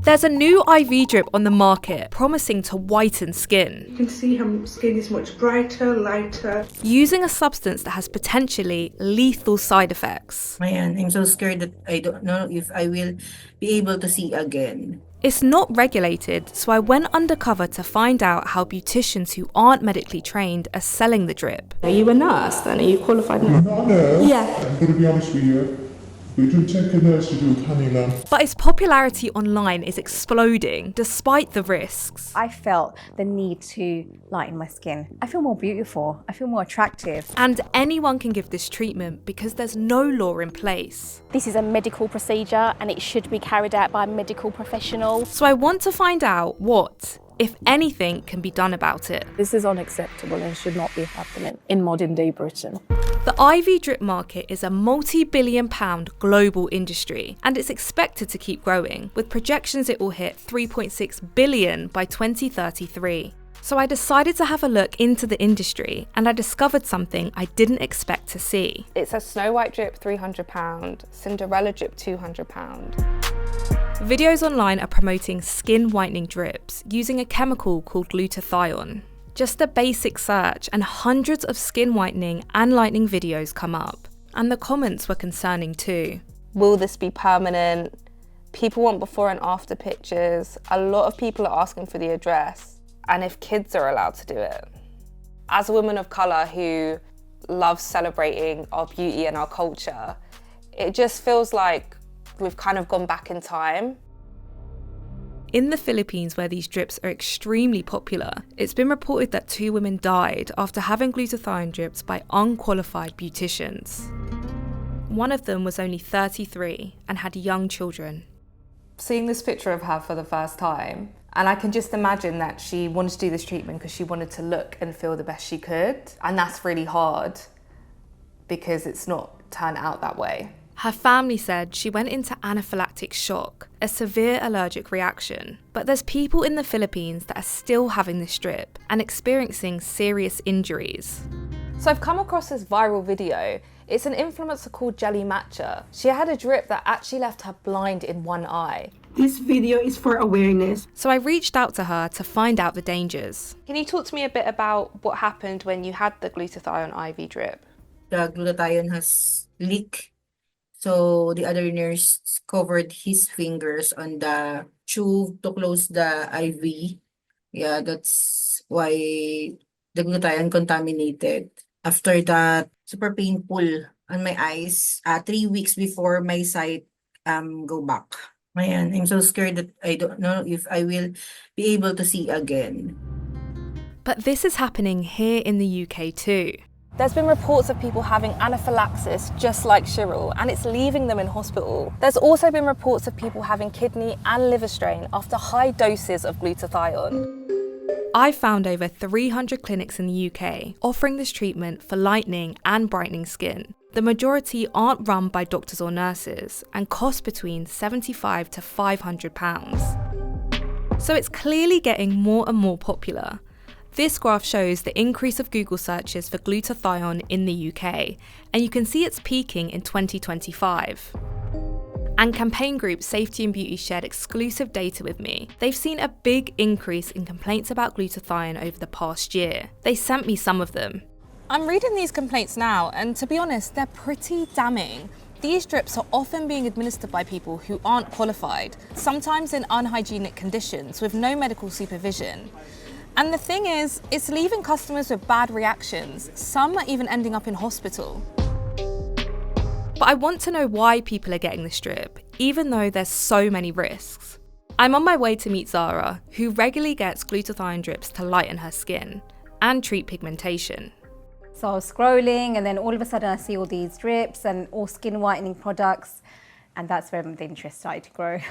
There's a new IV drip on the market promising to whiten skin. You can see her skin is much brighter, lighter. Using a substance that has potentially lethal side effects. Ayan, I'm so scared that I don't know if I will be able to see again. It's not regulated, so I went undercover to find out how beauticians who aren't medically trained are selling the drip. Are you a nurse then? Are you qualified nurse? I'm not a nurse. Yeah. I'm going to be honest with you. But it doesn't take a nurse to do a cannula. But its popularity online is exploding, despite the risks. I felt the need to lighten my skin. I feel more beautiful. I feel more attractive. And anyone can give this treatment because there's no law in place. This is a medical procedure and it should be carried out by a medical professional. So I want to find out what, if anything, can be done about it. This is unacceptable and should not be happening in modern day Britain. The IV drip market is a multi-billion-pound global industry, and it's expected to keep growing, with projections it will hit 3.6 billion by 2033. So I decided to have a look into the industry, and I discovered something I didn't expect to see. It's a Snow White drip £300, Cinderella drip £200. Videos online are promoting skin whitening drips using a chemical called glutathione. Just a basic search and hundreds of skin whitening and lightening videos come up. And the comments were concerning too. Will this be permanent? People want before and after pictures. A lot of people are asking for the address and if kids are allowed to do it. As a woman of colour who loves celebrating our beauty and our culture, it just feels like we've kind of gone back in time. In the Philippines, where these drips are extremely popular, it's been reported that 2 women died after having glutathione drips by unqualified beauticians. One of them was only 33 and had young children. Seeing this picture of her for the first time, and I can just imagine that she wanted to do this treatment because she wanted to look and feel the best she could. And that's really hard because it's not turned out that way. Her family said she went into anaphylactic shock, a severe allergic reaction. But there's people in the Philippines that are still having this drip and experiencing serious injuries. So I've come across this viral video. It's an influencer called Jelly Matcha. She had a drip that actually left her blind in one eye. This video is for awareness. So I reached out to her to find out the dangers. Can you talk to me a bit about what happened when you had the glutathione IV drip? The glutathione has leaked. So the other nurse covered his fingers on the tube to close the IV. Yeah, that's why the glutathione contaminated. After that, super painful on my eyes. 3 weeks before my sight go back. Ayan, I'm so scared that I don't know if I will be able to see again. But this is happening here in the UK too. There's been reports of people having anaphylaxis just like Cheryl, and it's leaving them in hospital. There's also been reports of people having kidney and liver strain after high doses of glutathione. I found over 300 clinics in the UK offering this treatment for lightening and brightening skin. The majority aren't run by doctors or nurses and cost between £75 to £500. So it's clearly getting more and more popular. This graph shows the increase of Google searches for glutathione in the UK, and you can see it's peaking in 2025. And campaign group Safety and Beauty shared exclusive data with me. They've seen a big increase in complaints about glutathione over the past year. They sent me some of them. I'm reading these complaints now, and to be honest, they're pretty damning. These drips are often being administered by people who aren't qualified, sometimes in unhygienic conditions with no medical supervision. And the thing is, it's leaving customers with bad reactions. Some are even ending up in hospital. But I want to know why people are getting this drip, even though there's so many risks. I'm on my way to meet Zara, who regularly gets glutathione drips to lighten her skin and treat pigmentation. So I was scrolling and then all of a sudden I see all these drips and all skin whitening products. And that's where the interest started to grow.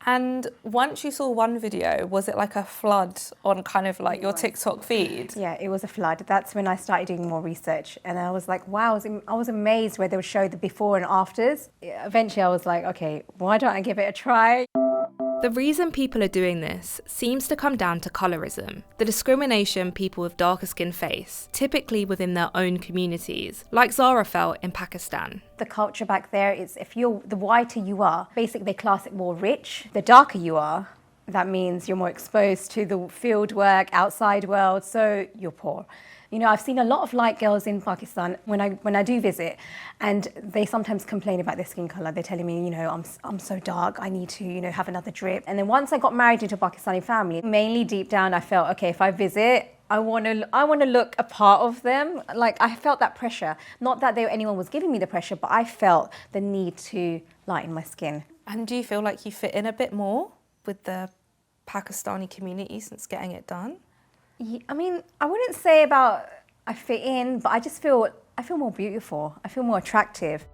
And once you saw one video, was it like a flood on kind of like your TikTok feed? Yeah, it was a flood. That's when I started doing more research. And I was like, wow, I was amazed where they would show the before and afters. Eventually I was like, okay, why don't I give it a try? The reason people are doing this seems to come down to colorism, the discrimination people with darker skin face, typically within their own communities, like Zara felt in Pakistan. The culture back there is if the whiter you are, basically they class it more rich. The darker you are, that means you're more exposed to the field work, outside world, so you're poor. You know, I've seen a lot of light girls in Pakistan when I do visit, and they sometimes complain about their skin colour. They're telling me, you know, I'm so dark, I need to, you know, have another drip. And then once I got married into a Pakistani family, mainly deep down I felt, okay, if I visit, I want to look a part of them. Like, I felt that pressure. Not that anyone was giving me the pressure, but I felt the need to lighten my skin. And do you feel like you fit in a bit more with the Pakistani community since getting it done? I mean, I wouldn't say about I fit in, but I feel more beautiful. I feel more attractive.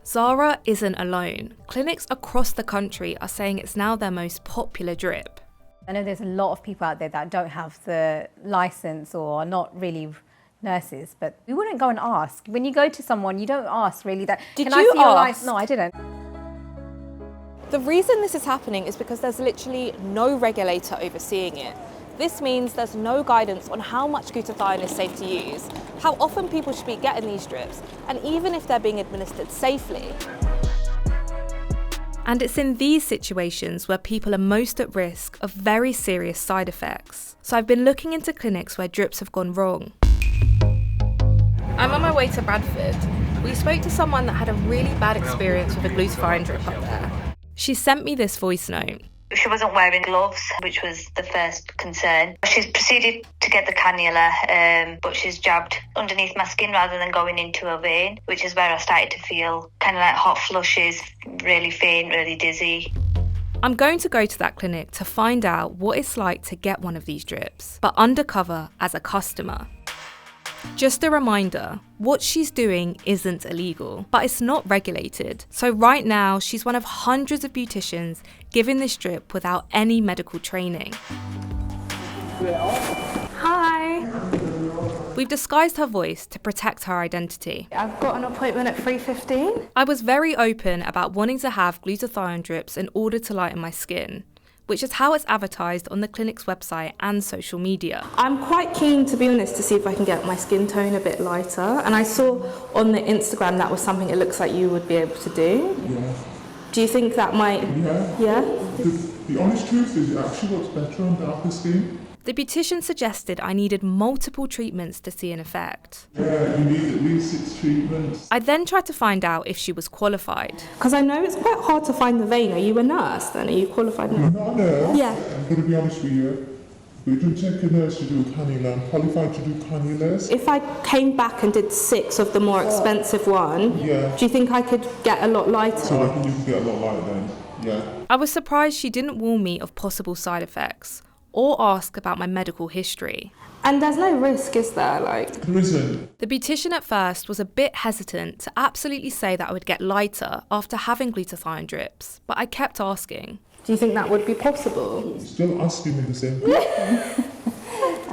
Zara isn't alone. Clinics across the country are saying it's now their most popular drip. I know there's a lot of people out there that don't have the license or are not really nurses, but we wouldn't go and ask. When you go to someone, you don't ask really that. Did Can you I see your ask? license? No, I didn't. The reason this is happening is because there's literally no regulator overseeing it. This means there's no guidance on how much glutathione is safe to use, how often people should be getting these drips, and even if they're being administered safely. And it's in these situations where people are most at risk of very serious side effects. So I've been looking into clinics where drips have gone wrong. I'm on my way to Bradford. We spoke to someone that had a really bad experience with a glutathione drip up there. She sent me this voice note. She wasn't wearing gloves, which was the first concern. She's proceeded to get the cannula, but she's jabbed underneath my skin rather than going into a vein, which is where I started to feel kind of like hot flushes, really faint, really dizzy. I'm going to go to that clinic to find out what it's like to get one of these drips, but undercover as a customer. Just a reminder, what she's doing isn't illegal, but it's not regulated. So right now, she's one of hundreds of beauticians giving this drip without any medical training. Hi. We've disguised her voice to protect her identity. I've got an appointment at 3:15. I was very open about wanting to have glutathione drips in order to lighten my skin, which is how it's advertised on the clinic's website and social media. I'm quite keen, to be honest, to see if I can get my skin tone a bit lighter. And I saw on the Instagram that was something it looks like you would be able to do. Yeah. Do you think that might... Yeah. The honest truth is it actually looks better on darker skin. The beautician suggested I needed multiple treatments to see an effect. Yeah, you need at least 6 treatments. I then tried to find out if she was qualified. Because I know it's quite hard to find the vein. Are you a nurse then? Are you qualified nurse? I'm not a nurse. Yeah. I'm going to be honest with you. We don't take a nurse to do a cannula. I'm qualified to do cannulas. If I came back and did 6 of the more expensive one, Yeah. do you think I could get a lot lighter? So I reckon you can get a lot lighter then. Yeah. I was surprised she didn't warn me of possible side effects or ask about my medical history. And there's no risk, is there? There isn't. The beautician at first was a bit hesitant to absolutely say that I would get lighter after having glutathione drips, but I kept asking. Do you think that would be possible? Still asking me the same thing.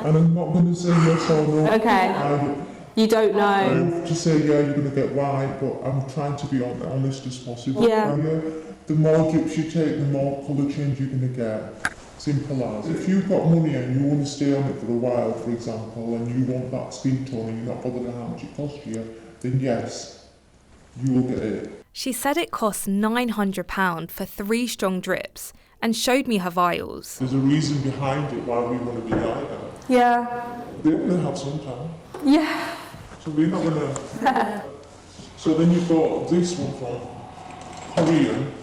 And I'm not going to say yes or no. Okay. You don't know. I just say, yeah, you're going to get white, but I'm trying to be honest as possible. Yeah. The more drips you take, the more colour change you're going to get. Simple as. If you've got money and you want to stay on it for a while, for example, and you want that skin tone and you're not bothered how much it costs you, then yes, you will get it. She said it costs £900 for 3 strong drips and showed me her vials. There's a reason behind it why we want to be lighter. Yeah. They're going to have some time. Yeah. So we're not going to... So then you've got this one from Korean.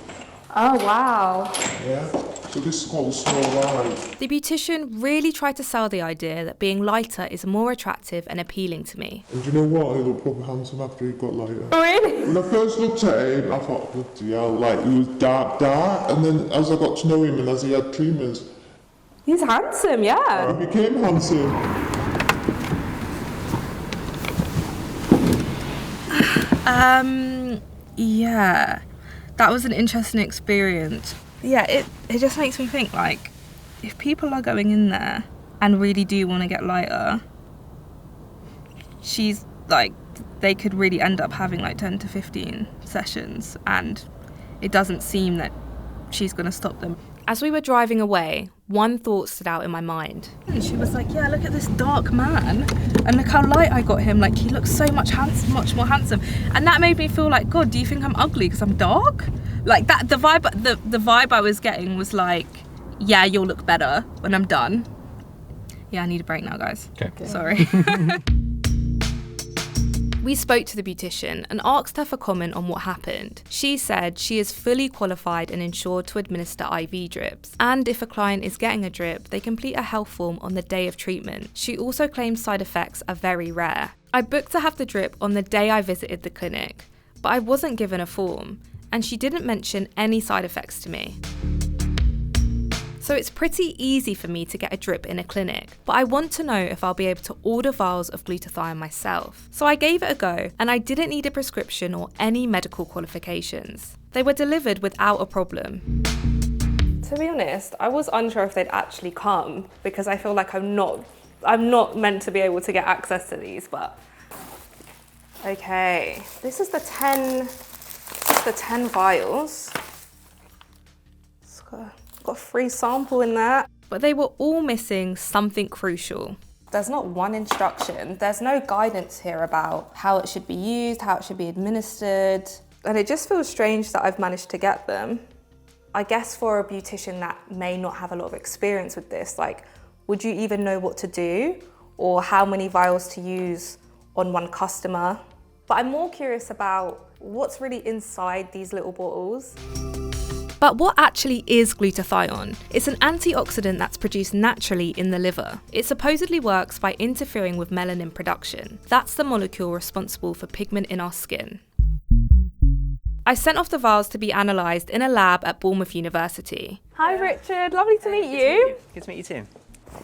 Oh, wow. Yeah. So this is called a small white. The beautician really tried to sell the idea that being lighter is more attractive and appealing to me. And do you know what? He looked proper handsome after he got lighter. Really? When I first looked at him, I thought, bloody hell, like, he was dark, and then as I got to know him and as he had treatments, He's handsome, yeah. he became handsome. Yeah, that was an interesting experience. Yeah, it just makes me think, like, if people are going in there and really do want to get lighter, she's like, they could really end up having like 10 to 15 sessions, and it doesn't seem that she's going to stop them. As we were driving away, one thought stood out in my mind. And she was like, yeah, look at this dark man, and look how light I got him. Like, he looks so much more handsome. And that made me feel like, God, do you think I'm ugly because I'm dark? Like that, the vibe I was getting was like, yeah, you'll look better when I'm done. Yeah, I need a break now, guys. Okay. Sorry. We spoke to the beautician and asked her for comment on what happened. She said she is fully qualified and insured to administer IV drips. And if a client is getting a drip, they complete a health form on the day of treatment. She also claims side effects are very rare. I booked to have the drip on the day I visited the clinic, but I wasn't given a form, and she didn't mention any side effects to me. So it's pretty easy for me to get a drip in a clinic, but I want to know if I'll be able to order vials of glutathione myself. So I gave it a go, and I didn't need a prescription or any medical qualifications. They were delivered without a problem. To be honest, I was unsure if they'd actually come because I feel like I'm not meant to be able to get access to these, but okay. This is the 10 vials. It's got a free sample in there. But they were all missing something crucial. There's not one instruction. There's no guidance here about how it should be used, how it should be administered. And it just feels strange that I've managed to get them. I guess for a beautician that may not have a lot of experience with this, like, would you even know what to do or how many vials to use on one customer? But I'm more curious about what's really inside these little bottles. But what actually is glutathione? It's an antioxidant that's produced naturally in the liver. It supposedly works by interfering with melanin production. That's the molecule responsible for pigment in our skin. I sent off the vials to be analysed in a lab at Bournemouth University. Hi Richard, lovely to meet you. Good to meet you too.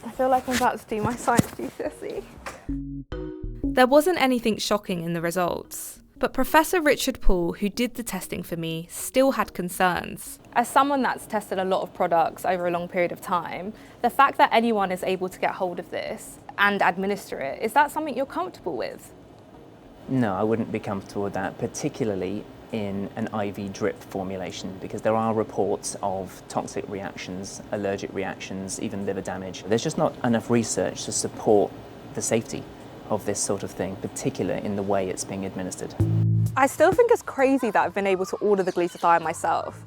I feel like I'm about to do my science GCSE. There wasn't anything shocking in the results. But Professor Richard Paul, who did the testing for me, still had concerns. As someone that's tested a lot of products over a long period of time, the fact that anyone is able to get hold of this and administer it, is that something you're comfortable with? No, I wouldn't be comfortable with that, particularly in an IV drip formulation, because there are reports of toxic reactions, allergic reactions, even liver damage. There's just not enough research to support the safety of this sort of thing, particularly in the way it's being administered. I still think it's crazy that I've been able to order the glutathione myself.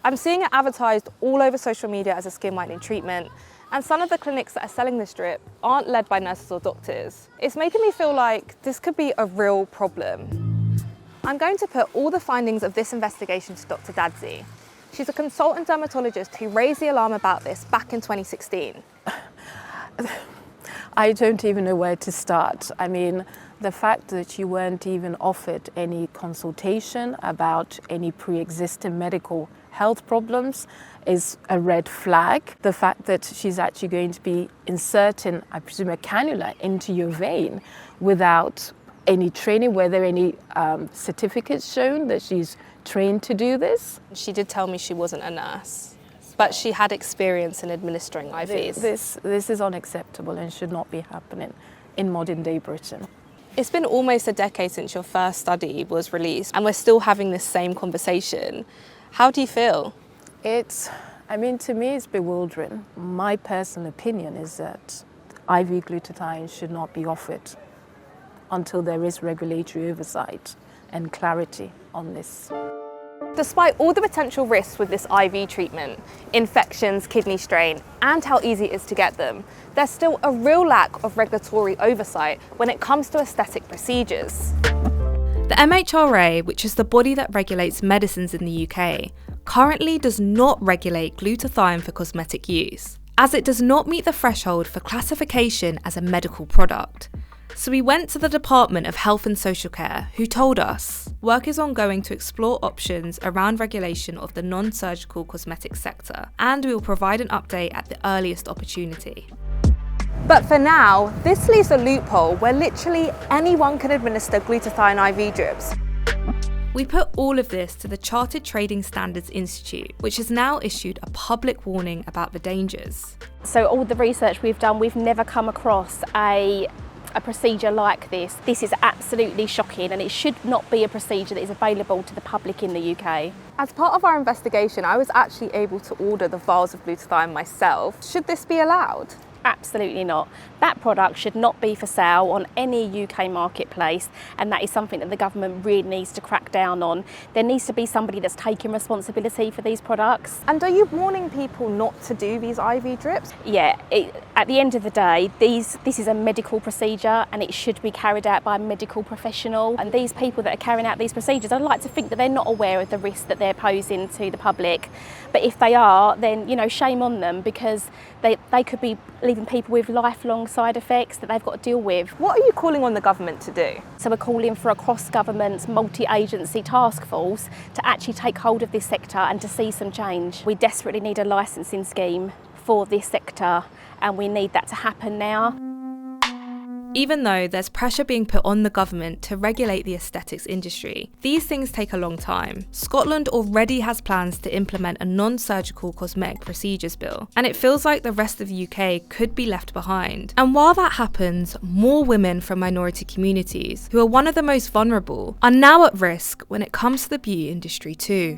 I'm seeing it advertised all over social media as a skin whitening treatment, and some of the clinics that are selling this drip aren't led by nurses or doctors. It's making me feel like this could be a real problem. I'm going to put all the findings of this investigation to Dr. Dadzi. She's a consultant dermatologist who raised the alarm about this back in 2016. I don't even know where to start. I mean, the fact that you weren't even offered any consultation about any pre-existing medical health problems is a red flag. The fact that she's actually going to be inserting, I presume, a cannula into your vein without any training, were there any certificates shown that she's trained to do this? She did tell me she wasn't a nurse, but she had experience in administering IVs. This is unacceptable and should not be happening in modern day Britain. It's been almost a decade since your first study was released and we're still having this same conversation. How do you feel? To me it's bewildering. My personal opinion is that IV glutathione should not be offered until there is regulatory oversight and clarity on this. Despite all the potential risks with this IV treatment, infections, kidney strain, and how easy it is to get them, there's still a real lack of regulatory oversight when it comes to aesthetic procedures. The MHRA, which is the body that regulates medicines in the UK, currently does not regulate glutathione for cosmetic use, as it does not meet the threshold for classification as a medical product. So we went to the Department of Health and Social Care, who told us work is ongoing to explore options around regulation of the non-surgical cosmetics sector, and we will provide an update at the earliest opportunity. But for now, this leaves a loophole where literally anyone can administer glutathione IV drips. We put all of this to the Chartered Trading Standards Institute, which has now issued a public warning about the dangers. So all the research we've done, we've never come across a procedure like this. This is absolutely shocking and it should not be a procedure that is available to the public in the UK. As part of our investigation, I was actually able to order the vials of glutathione myself. Should this be allowed? Absolutely not. That product should not be for sale on any UK marketplace, and that is something that the government really needs to crack down on. There needs to be somebody that's taking responsibility for these products. And are you warning people not to do these IV drips? Yeah, at the end of the day, this is a medical procedure and it should be carried out by a medical professional. And these people that are carrying out these procedures, I'd like to think that they're not aware of the risk that they're posing to the public. But if they are, then, you know, shame on them, because they could be leaving people with lifelong side effects that they've got to deal with. What are you calling on the government to do? So we're calling for a cross-government, multi-agency task force to actually take hold of this sector and to see some change. We desperately need a licensing scheme for this sector, and we need that to happen now. Even though there's pressure being put on the government to regulate the aesthetics industry, these things take a long time. Scotland already has plans to implement a non-surgical cosmetic procedures bill, and it feels like the rest of the UK could be left behind. And while that happens, more women from minority communities, who are one of the most vulnerable, are now at risk when it comes to the beauty industry too.